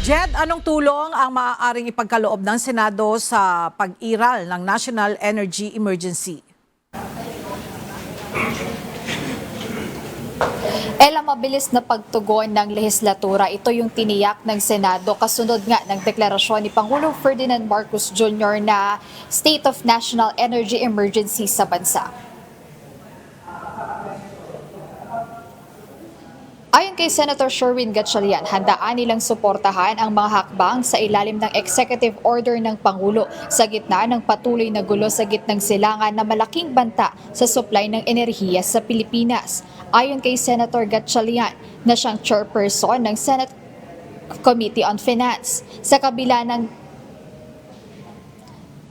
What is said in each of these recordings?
Jed, anong tulong ang maaaring ipagkaloob ng Senado sa pag-iral ng National Energy Emergency? Mabilis na pagtugon ng lehislatura, ito yung tiniyak ng Senado kasunod nga ng deklarasyon ni Pangulong Ferdinand Marcos Jr. na State of National Energy Emergency sa bansa. Ayon kay Senator Sherwin Gatchalian, handaan nilang suportahan ang mga hakbang sa ilalim ng Executive Order ng Pangulo sa gitna ng patuloy na gulo sa gitnang silangan na malaking banta sa supply ng enerhiya sa Pilipinas. Ayon kay Senator Gatchalian na siyang chairperson ng Senate Committee on Finance, sa kabila ng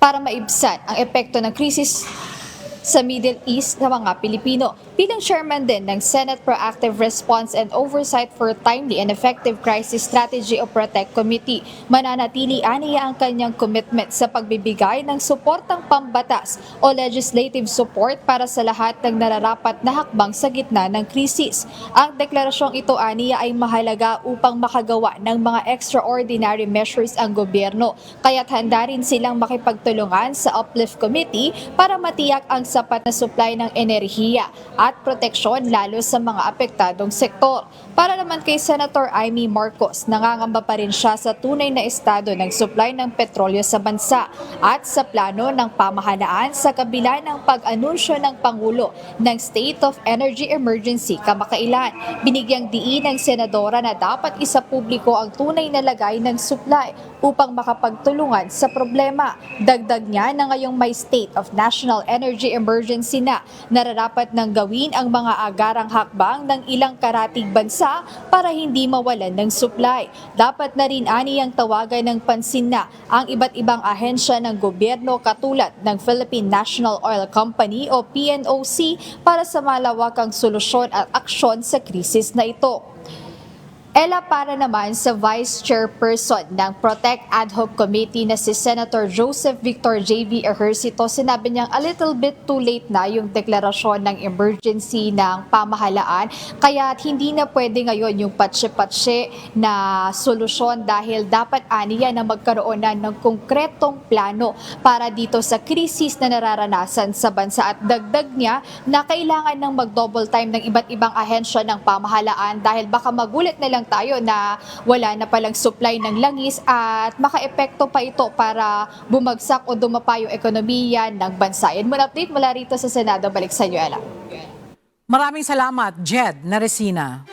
para maibsan ang epekto ng krisis sa Middle East ng mga Pilipino. Bilang chairman din ng Senate Proactive Response and Oversight for Timely and Effective Crisis Strategy o PROTECT Committee, mananatili aniya ang kanyang commitment sa pagbibigay ng suportang pambatas o legislative support para sa lahat ng nararapat na hakbang sa gitna ng krisis. Ang deklarasyong ito aniya ay mahalaga upang makagawa ng mga extraordinary measures ang gobyerno, kaya't handa rin silang makipagtulungan sa Uplift Committee para matiyak ang sapat na supply ng enerhiya at proteksyon lalo sa mga apektadong sektor. Para naman kay Senator Amy Marcos, nangangamba pa rin siya sa tunay na estado ng supply ng petrolyo sa bansa at sa plano ng pamahalaan sa kabila ng pag-anunsyo ng Pangulo ng State of Energy Emergency kamakailan. Binigyang diin ng senadora na dapat isapubliko ang tunay na lagay ng supply upang makapagtulungan sa problema. Dagdag niya na ngayong may State of National Energy Emergency na nararapat nang gawin ang mga agarang hakbang ng ilang karatig bansa para hindi mawalan ng supply. Dapat na rin aniyang tawagan ng pansin na ang iba't ibang ahensya ng gobyerno katulad ng Philippine National Oil Company o PNOC para sa malawakang solusyon at aksyon sa krisis na ito. Para naman sa Vice Chairperson ng Protect Ad Hoc Committee na si Senator Joseph Victor J.V. Ejercito, sinabi niyang a little bit too late na yung deklarasyon ng emergency ng pamahalaan, kaya hindi na pwede ngayon yung patse-patse na solusyon dahil dapat aniya na magkaroon na ng konkretong plano para dito sa krisis na nararanasan sa bansa, at dagdag niya na kailangan ng mag-double time ng iba't ibang ahensya ng pamahalaan dahil baka magulat na lang tayo na wala na palang supply ng langis at makaepekto pa ito para bumagsak o dumapa yung ekonomiya ng bansa. Yan muna update mula rito sa Senado. Balik sa inyo, Ella. Maraming salamat, Jed Naresina.